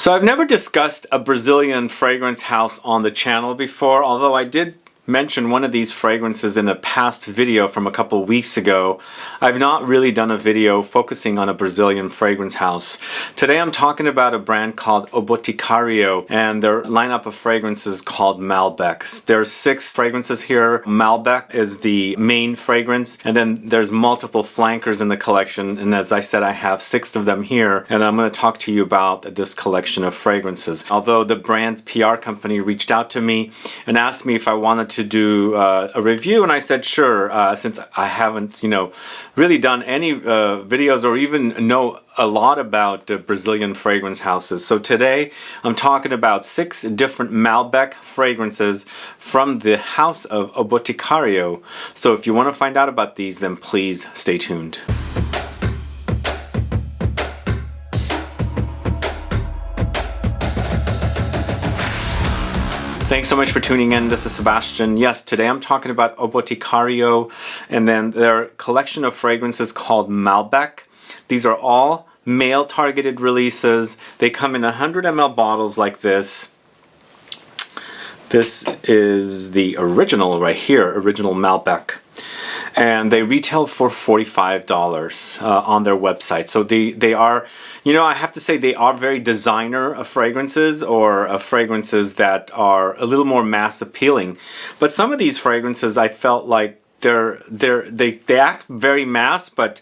So I've never discussed a Brazilian fragrance house on the channel before, although I did mention one of these fragrances in a past video from a couple weeks ago. I've not really done a video focusing on a Brazilian fragrance house. Today I'm talking about a brand called oBoticario and their lineup of fragrances called Malbec. There's 6 fragrances here. Malbec is the main fragrance, and then there's multiple flankers in the collection, and as I said, I have 6 of them here, and I'm going to talk to you about this collection of fragrances. Although the brand's PR company reached out to me and asked me if I wanted to do a review, and I said sure, since I haven't really done any videos or even know a lot about Brazilian fragrance houses. So today I'm talking about 6 different Malbec fragrances from the house of oBoticario. So if you want to find out about these, then please stay tuned. Thanks so much for tuning in. This is Sebastian. Yes, today I'm talking about oBoticario and then their collection of fragrances called Malbec. These are all male targeted releases. They come in 100 ml bottles like this. This is the original right here, original Malbec. And they retail for $45 on their website. So they are, I have to say they are very designer fragrances, or fragrances that are a little more mass appealing. But some of these fragrances I felt like they act very mass, but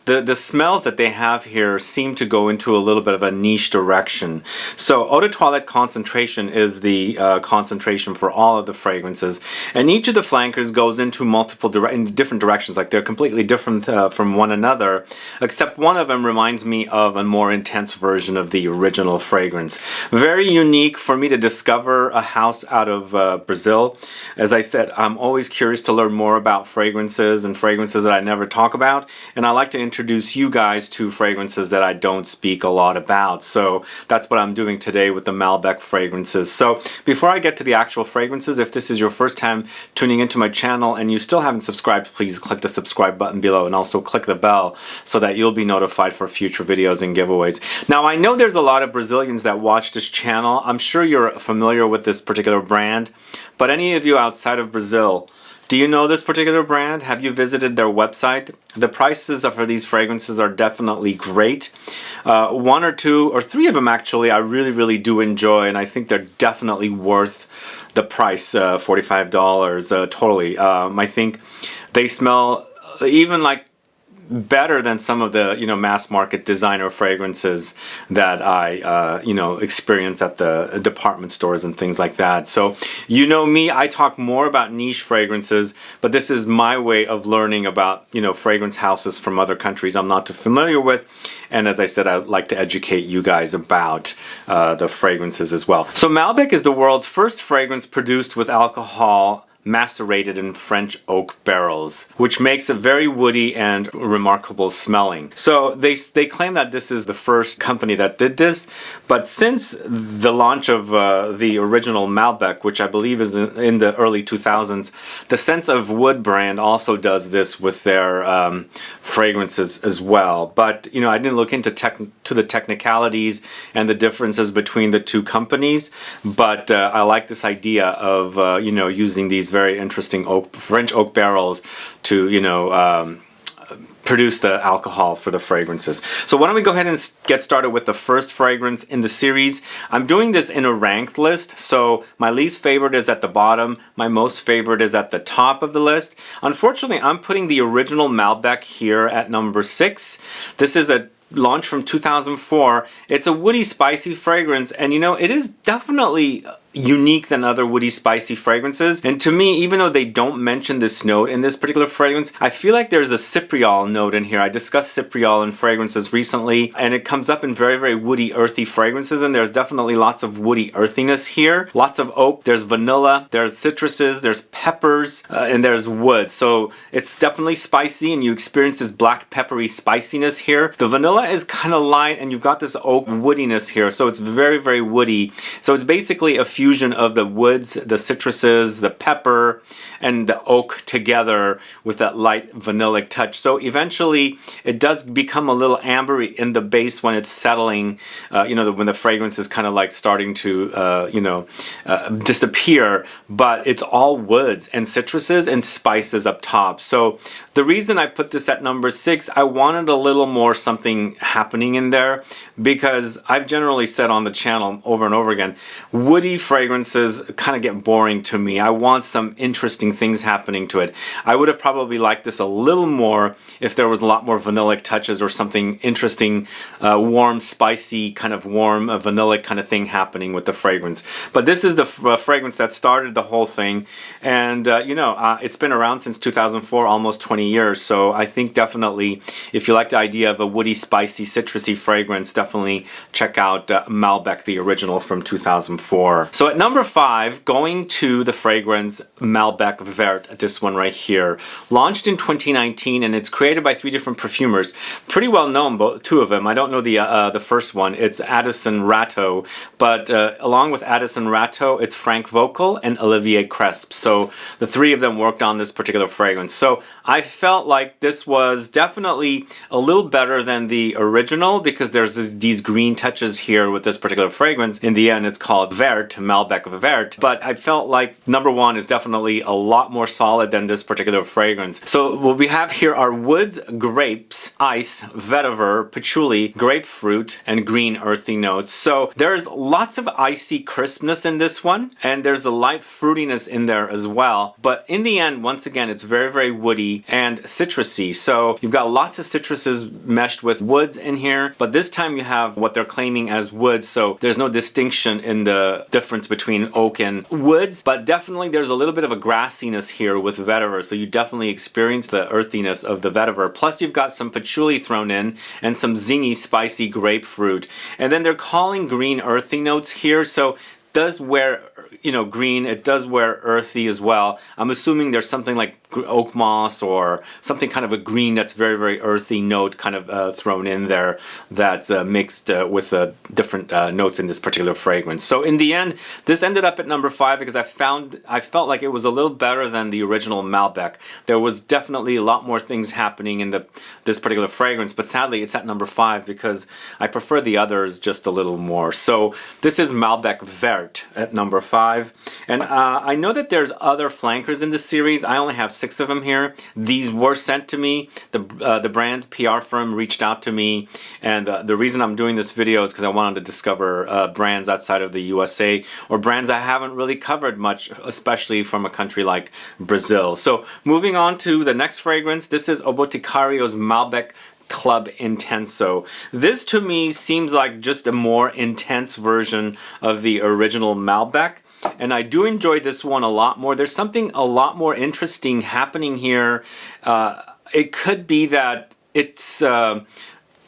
the smells that they have here seem to go into a little bit of a niche direction. So Eau De Toilette Concentration is the concentration for all of the fragrances, and each of the flankers goes into multiple different directions. Like they're completely different from one another, except one of them reminds me of a more intense version of the original fragrance. Very unique for me to discover a house out of Brazil. As I said, I'm always curious to learn more about fragrances and fragrances that I never talk about, and I like to introduce you guys to fragrances that I don't speak a lot about. So that's what I'm doing today with the Malbec fragrances. So before I get to the actual fragrances, if this is your first time tuning into my channel and you still haven't subscribed, please click the subscribe button below and also click the bell so that you'll be notified for future videos and giveaways. Now I know there's a lot of Brazilians that watch this channel. I'm sure you're familiar with this particular brand, but any of you outside of Brazil, do you know this particular brand? Have you visited their website? The prices for these fragrances are definitely great. 1 or 2 or 3 of them actually I really do enjoy, and I think they're definitely worth the price, $45 totally. I think they smell even like better than some of the mass market designer fragrances that I experience at the department stores and things like that. So me, I talk more about niche fragrances, but this is my way of learning about fragrance houses from other countries I'm not too familiar with, and as I said, I like to educate you guys about the fragrances as well. So Malbec is the world's first fragrance produced with alcohol macerated in French oak barrels, which makes it very woody and remarkable smelling. So they claim that this is the first company that did this, but since the launch of the original Malbec, which I believe is in the early 2000s, the Sense of Wood brand also does this with their fragrances as well. But I didn't look into the technicalities and the differences between the two companies, but I like this idea of using these very interesting French oak barrels to produce the alcohol for the fragrances. So why don't we go ahead and get started with the first fragrance in the series. I'm doing this in a ranked list, so my least favorite is at the bottom, my most favorite is at the top of the list. Unfortunately, I'm putting the original Malbec here at number 6. This is a launch from 2004. It's a woody spicy fragrance, and it is definitely unique than other woody spicy fragrances. And to me, even though they don't mention this note in this particular fragrance, I feel like there's a cypriol note in here. I discussed cypriol in fragrances recently, and it comes up in very woody earthy fragrances, and there's definitely lots of woody earthiness here. Lots of oak, there's vanilla, there's citruses, there's peppers, and there's wood. So it's definitely spicy, and you experience this black peppery spiciness here. The vanilla is kind of light, and you've got this oak woodiness here, so it's very woody. So it's basically a fusion fusion of the woods, the citruses, the pepper, and the oak together with that light vanillic touch. So eventually it does become a little ambery in the base when it's settling, when the fragrance is kind of like starting to, disappear, but it's all woods and citruses and spices up top. So the reason I put this at number 6, I wanted a little more something happening in there, because I've generally said on the channel over and over again, woody fragrances kind of get boring to me. I want some interesting things happening to it. I would have probably liked this a little more if there was a lot more vanillic touches or something interesting, warm, spicy, kind of warm, vanillic kind of thing happening with the fragrance. But this is the fragrance that started the whole thing, and it's been around since 2004, almost 20 years. So I think definitely if you like the idea of a woody, spicy, citrusy fragrance, definitely check out Malbec, the original from 2004. So at number 5, going to the fragrance Malbec Vert, this one right here, launched in 2019, and it's created by 3 different perfumers. Pretty well known, both 2 of them. I don't know the first one. It's Adilson Rato, but along with Adilson Rato, it's Frank Voelkl and Olivier Cresp. So the 3 of them worked on this particular fragrance. So I felt like this was definitely a little better than the original, because there's these green touches here with this particular fragrance. In the end, it's called Vert, Malbec Vert, but I felt like number 1 is definitely a lot more solid than this particular fragrance. So what we have here are woods, grapes, ice, vetiver, patchouli, grapefruit, and green earthy notes. So there's lots of icy crispness in this one, and there's a light fruitiness in there as well. But in the end, once again, it's very, very woody and citrusy. So you've got lots of citruses meshed with woods in here, but this time you have what they're claiming as woods. So there's no distinction in the difference between oak and woods, but definitely there's a little bit of a grassiness here with vetiver. So you definitely experience the earthiness of the vetiver. Plus you've got some patchouli thrown in and some zingy, spicy grapefruit. And then they're calling green earthy notes here. So does wear, green, it does wear earthy as well. I'm assuming there's something like oak moss or something kind of a green that's very, very earthy note kind of thrown in there that's mixed with different notes in this particular fragrance. So in the end, this ended up at number 5 because I felt like it was a little better than the original Malbec. There was definitely a lot more things happening in this particular fragrance, but sadly it's at number 5 because I prefer the others just a little more. So this is Malbec Vert at number 5, and I know that there's other flankers in this series. I only have 6 of them here. These were sent to me. The brand's PR firm reached out to me, and the reason I'm doing this video is because I wanted to discover brands outside of the USA, or brands I haven't really covered much, especially from a country like Brazil. So moving on to the next fragrance, this is oBoticario's Malbec Club Intenso. This to me seems like just a more intense version of the original Malbec, and I do enjoy this one a lot more. There's something a lot more interesting happening here. It could be that it's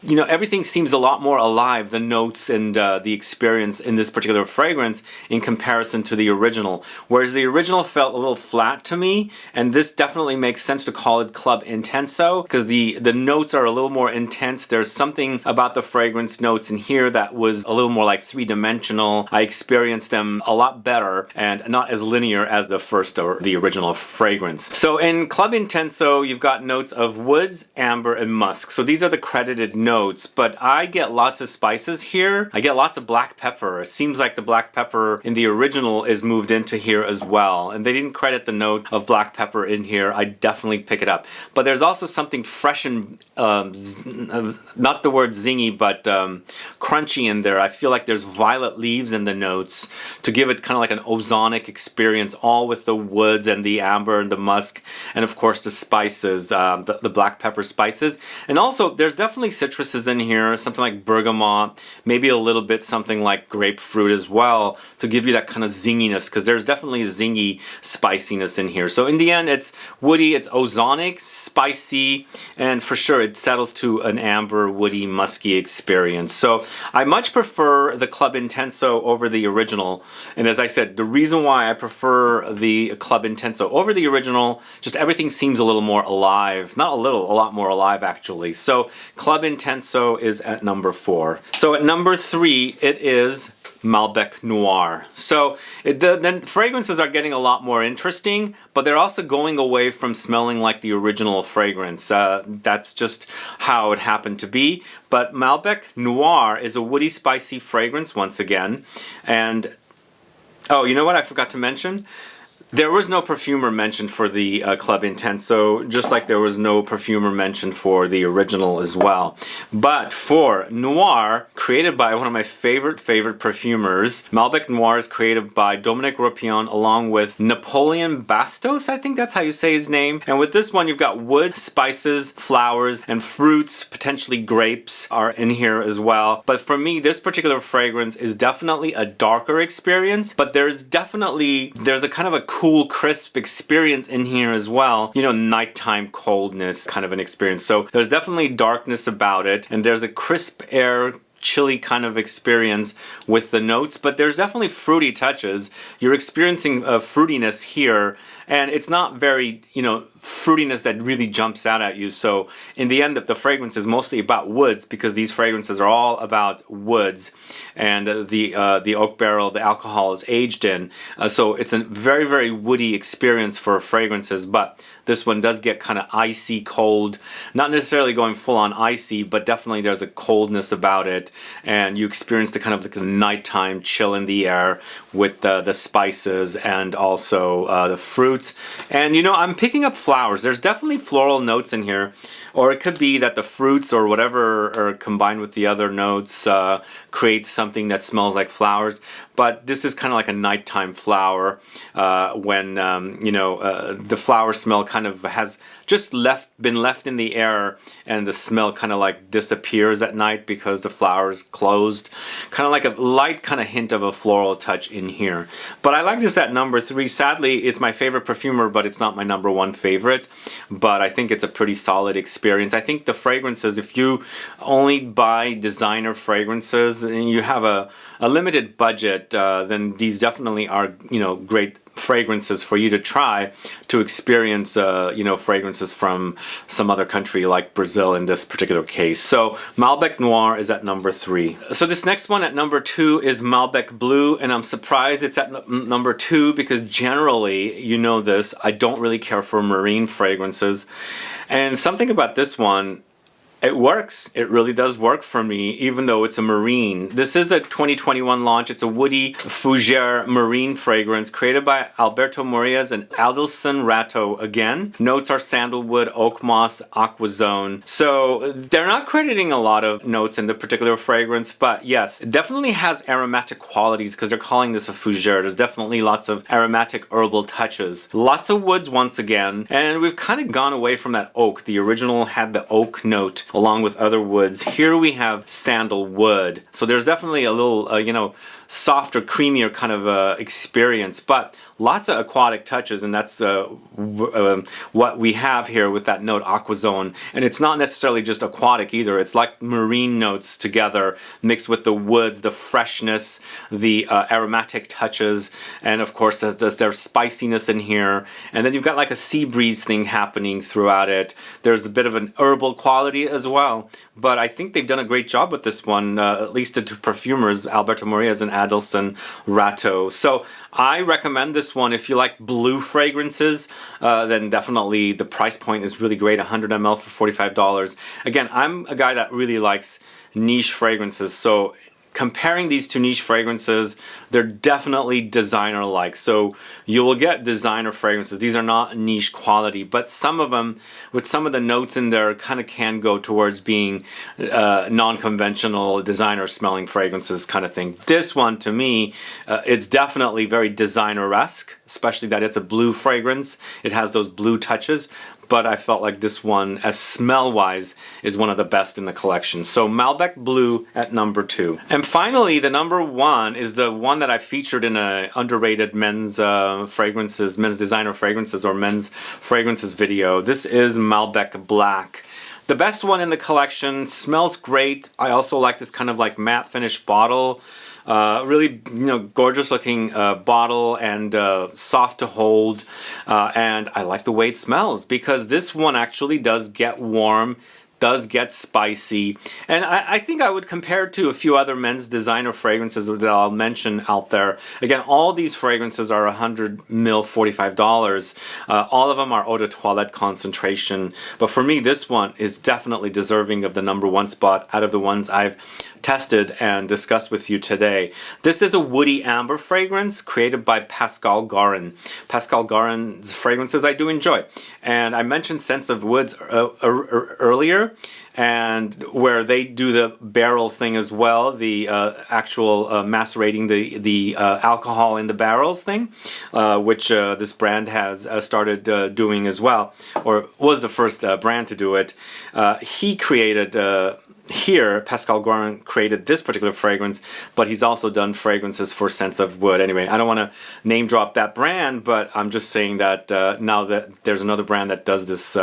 everything seems a lot more alive, the notes and the experience in this particular fragrance in comparison to the original. Whereas the original felt a little flat to me, and this definitely makes sense to call it Club Intenso because the notes are a little more intense. There's something about the fragrance notes in here that was a little more like 3-dimensional. I experienced them a lot better and not as linear as the first or the original fragrance. So in Club Intenso, you've got notes of woods, amber, and musk. So these are the credited notes. But I get lots of spices here. I get lots of black pepper. It seems like the black pepper in the original is moved into here as well. And they didn't credit the note of black pepper in here. I definitely pick it up. But there's also something fresh and, not the word zingy, but crunchy in there. I feel like there's violet leaves in the notes to give it kind of like an ozonic experience, all with the woods and the amber and the musk, and of course the spices, the black pepper spices. And also there's definitely citrus in here, something like bergamot, maybe a little bit something like grapefruit as well, to give you that kind of zinginess, because there's definitely a zingy spiciness in here. So in the end, it's woody, it's ozonic, spicy, and for sure it settles to an amber, woody, musky experience. So I much prefer the Club Intenso over the original, and as I said, the reason why I prefer the Club Intenso over the original, just everything seems a little more alive. Not a little, a lot more alive actually. So Club Intenso is at number 4. So at number 3, it is Malbec Noir. So the fragrances are getting a lot more interesting, but they're also going away from smelling like the original fragrance. That's just how it happened to be. But Malbec Noir is a woody, spicy fragrance once again. And oh, you know what I forgot to mention? There was no perfumer mentioned for the Club Intenso, just like there was no perfumer mentioned for the original as well. But for Noir, created by one of my favorite perfumers, Malbec Noir is created by Dominique Ropion along with Napoleon Bastos, I think that's how you say his name. And with this one, you've got wood, spices, flowers, and fruits, potentially grapes are in here as well. But for me, this particular fragrance is definitely a darker experience, but there's a kind of a cool, crisp experience in here as well. You know, nighttime coldness kind of an experience. So there's definitely darkness about it, and there's a crisp air, chilly kind of experience with the notes, but there's definitely fruity touches. You're experiencing a fruitiness here, and it's not very, you know, fruitiness that really jumps out at you. So in the end, the fragrance is mostly about woods, because these fragrances are all about woods, and the oak barrel the alcohol is aged in. So it's a very woody experience for fragrances, but this one does get kind of icy cold, not necessarily going full on icy, but definitely there's a coldness about it, and you experience the kind of like the nighttime chill in the air with the spices and also the fruits. And you know, I'm picking up flowers. There's definitely floral notes in here, or it could be that the fruits or whatever are combined with the other notes create something that smells like flowers. But this is kind of like a nighttime flower when you know, the flower smell kind of has just been left in the air, and the smell kind of like disappears at night because the flower's closed. Kind of like a light kind of hint of a floral touch in here. But I like this at number 3. Sadly, it's my favorite perfumer, but it's not my number 1 favorite. But I think it's a pretty solid experience. I think the fragrances, if you only buy designer fragrances and you have a limited budget, then these definitely are, you know, great fragrances for you to try to experience, you know, fragrances from some other country like Brazil in this particular case. So Malbec Noir is at number 3. So this next one at number 2 is Malbec Bleu, and I'm surprised it's at number 2 because generally, you know this, I don't really care for marine fragrances. And something about this one, it works. It really does work for me, even though it's a marine. This is a 2021 launch. It's a woody Fougere marine fragrance created by Alberto Morillas and Adilson Rato again. Notes are sandalwood, oak moss, aquazone. So they're not crediting a lot of notes in the particular fragrance, but yes, it definitely has aromatic qualities because they're calling this a Fougere. There's definitely lots of aromatic herbal touches. Lots of woods once again, and we've kind of gone away from that oak. The original had the oak note along with other woods. Here we have sandalwood. So there's definitely a little, you know, softer, creamier kind of experience, but lots of aquatic touches, and that's what we have here with that note aquazone. And it's not necessarily just aquatic either. It's like marine notes together, mixed with the woods, the freshness, the aromatic touches, and of course there's spiciness in here. And then you've got like a sea breeze thing happening throughout it. There's a bit of an herbal quality as well. But I think they've done a great job with this one, at least the two perfumers, Alberto Morillas and Adilson Rato. So I recommend this one if you like blue fragrances. Then definitely the price point is really great, 100 ml for $45. Again, I'm a guy that really likes niche fragrances, so comparing these two niche fragrances, they're definitely designer-like. So you will get designer fragrances. These are not niche quality, but some of them, with some of the notes in there, kind of can go towards being non-conventional designer-smelling fragrances kind of thing. This one, to me, it's definitely very designer-esque, especially that it's a blue fragrance. It has those blue touches. But I felt like this one, as smell-wise, is one of the best in the collection. So Malbec Bleu at number 2. And finally, the number 1 is the one that I featured in a underrated men's fragrances, men's designer fragrances, or men's fragrances video. This is Malbec Black. The best one in the collection, smells great. I also like this kind of like matte finish bottle. Really, you know, gorgeous looking bottle, and soft to hold, and I like the way it smells because this one actually does get warm does get spicy, and I think I would compare it to a few other men's designer fragrances that I'll mention out there. Again, all these fragrances are 100 ml, $45. All of them are Eau De Toilette Concentration, but for me this one is definitely deserving of the #1 spot out of the ones I've tested and discussed with you today. This is a woody amber fragrance created by Pascal Gaurin. Pascal Gaurin's fragrances I do enjoy, and I mentioned Scents of Woods earlier, and where they do the barrel thing as well, the actual macerating the alcohol in the barrels thing, which this brand has started doing as well, or was the first brand to do it. He created here, Pascal Gaurin created this particular fragrance, but he's also done fragrances for Scents of Wood. Anyway, I don't want to name drop that brand, but I'm just saying that now that there's another brand that does this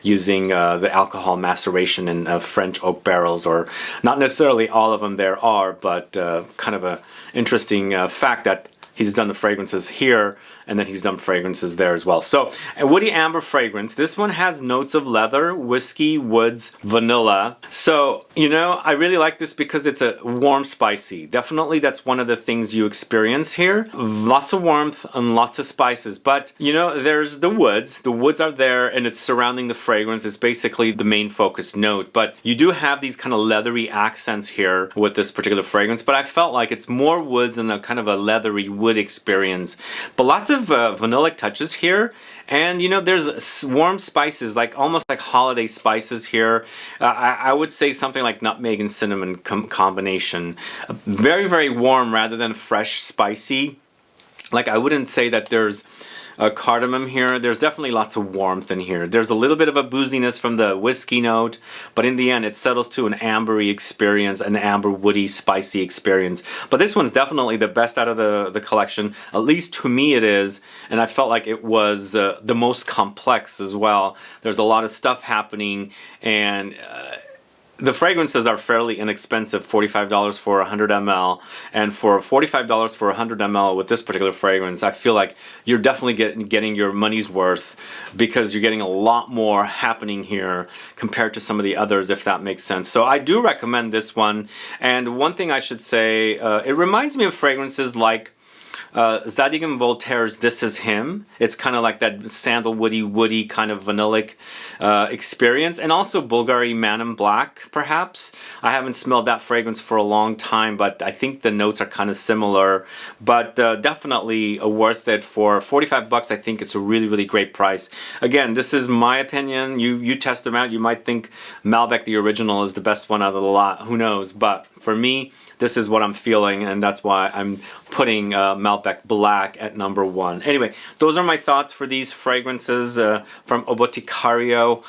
using the alcohol maceration in French oak barrels, or not necessarily all of them there are, but kind of a interesting fact that he's done the fragrances here, and then he's done fragrances there as well. So, a woody amber fragrance. This one has notes of leather, whiskey, woods, vanilla. So, you know, I really like this because it's a warm spicy. Definitely that's one of the things you experience here. Lots of warmth and lots of spices. But, you know, there's the woods. The woods are there, and it's surrounding the fragrance. It's basically the main focus note. But you do have these kind of leathery accents here with this particular fragrance. But I felt like it's more woods and a kind of a leathery wood experience. But lots of vanillic touches here, and you know, there's warm spices, like almost like holiday spices here. I would say something like nutmeg and cinnamon combination. Very, very warm rather than fresh spicy. Like, I wouldn't say that there's cardamom here. There's definitely lots of warmth in here. There's a little bit of a booziness from the whiskey note, but in the end it settles to an ambery experience, an amber woody spicy experience. But this one's definitely the best out of the collection, at least to me it is, and I felt like it was the most complex as well. There's a lot of stuff happening, and the fragrances are fairly inexpensive, $45 for 100 ml, and for $45 for 100 ml with this particular fragrance, I feel like you're definitely getting your money's worth, because you're getting a lot more happening here compared to some of the others, if that makes sense. So I do recommend this one. And one thing I should say, it reminds me of fragrances like Zadig and Voltaire's This Is Him. It's kind of like that sandalwoody, woody kind of vanillic experience. And also Bulgari Man in Black, perhaps. I haven't smelled that fragrance for a long time, but I think the notes are kind of similar. But definitely worth it. For 45 bucks, I think it's a really, really great price. Again, this is my opinion. You test them out. You might think Malbec the original is the best one out of the lot. Who knows? But for me, this is what I'm feeling, and that's why I'm putting Malbec Black at #1. Anyway, those are my thoughts for these fragrances from oBoticario.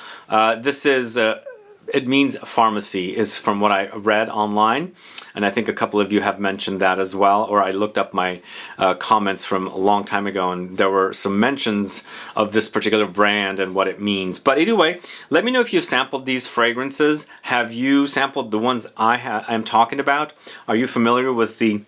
This is, it means pharmacy, is from what I read online, and I think a couple of you have mentioned that as well, or I looked up my comments from a long time ago, and there were some mentions of this particular brand and what it means. But anyway, let me know if you sampled these fragrances. Have you sampled the ones I'm talking about? Are you familiar with the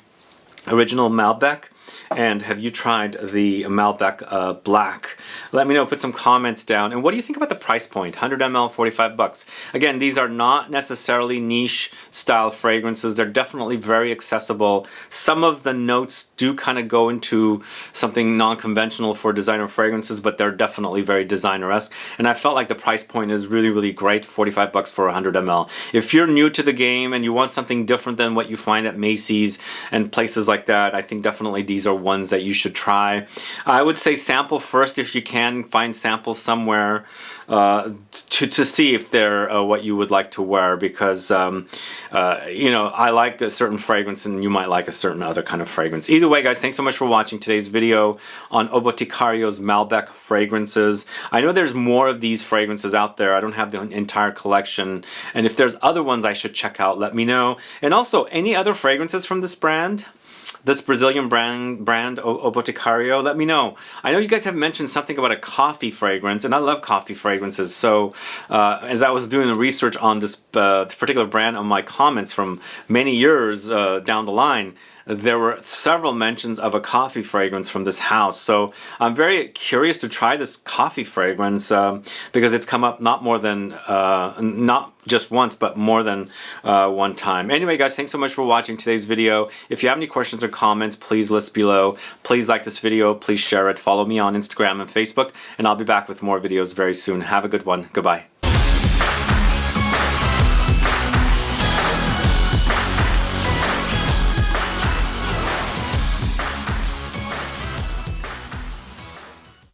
original Malbec? And have you tried the Malbec Black? Let me know, put some comments down. And what do you think about the price point? 100 ml, 45 bucks. Again, these are not necessarily niche style fragrances. They're definitely very accessible. Some of the notes do kind of go into something non-conventional for designer fragrances, but they're definitely very designer-esque. And I felt like the price point is really, really great, 45 bucks for 100 ml. If you're new to the game and you want something different than what you find at Macy's and places like that, I think definitely these are ones that you should try. I would say sample first if you can. Find samples somewhere to see if they're what you would like to wear, because you know, I like a certain fragrance and you might like a certain other kind of fragrance. Either way, guys, thanks so much for watching today's video on oBoticario's Malbec fragrances. I know there's more of these fragrances out there. I don't have the entire collection, and if there's other ones I should check out, let me know. And also, any other fragrances from this brand? This Brazilian brand oBoticario, let me know. I know you guys have mentioned something about a coffee fragrance, and I love coffee fragrances. So as I was doing the research on this particular brand on my comments from many years down the line, there were several mentions of a coffee fragrance from this house. So I'm very curious to try this coffee fragrance because it's come up not more than, not just once, but more than one time. Anyway, guys, thanks so much for watching today's video. If you have any questions or comments, please list below. Please like this video. Please share it. Follow me on Instagram and Facebook, and I'll be back with more videos very soon. Have a good one. Goodbye.